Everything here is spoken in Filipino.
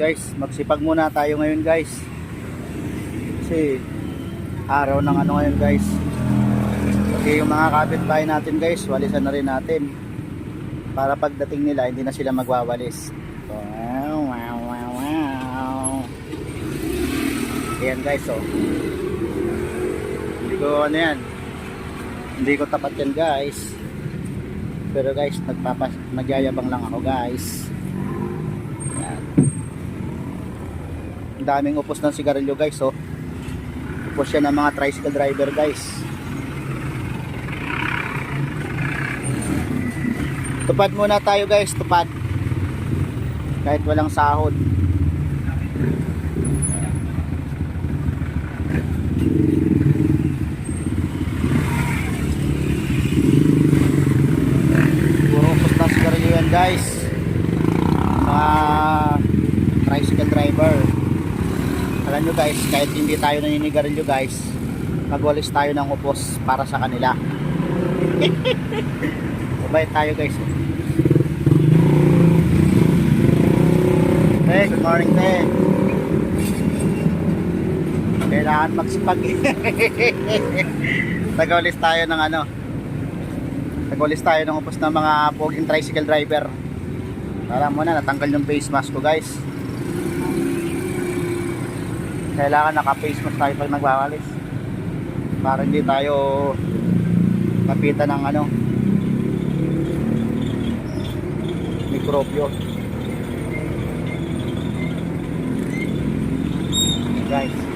guys, magsipag muna tayo ngayon guys. Kasi araw ng ano ngayon guys. Okay, yung mga kapitbahay natin guys, walisan na rin natin. Para pagdating nila, hindi na sila magwawalis. Wow, wow, wow, wow. Ayan guys, oh. Hindi ko ano yan. Hindi ko tapat yan guys. Pero guys, nagyayabang lang ako guys. Ayan. Ang daming upos ng sigarilyo guys, oh. Upos yan ng mga tricycle driver guys. Tupad muna tayo guys, tupad. Kahit walang sahod. Puro upos ng sigarilyo yan guys. Mga tricycle driver. Alam nyo guys, kahit hindi tayo naninigarilyo guys, magwalis tayo ng upos para sa kanila. Mabait tayo guys. Hey, good morning te. Kailangan magsipag. Tagawalis tayo ng ano, tagawalis tayo ng upos ng mga poging tricycle driver. Alam mo na, natanggal yung face mask ko guys. Kailangan naka-face mask tayo pag nagwawalis para hindi tayo kapitan ng ano, mikrobyo guys.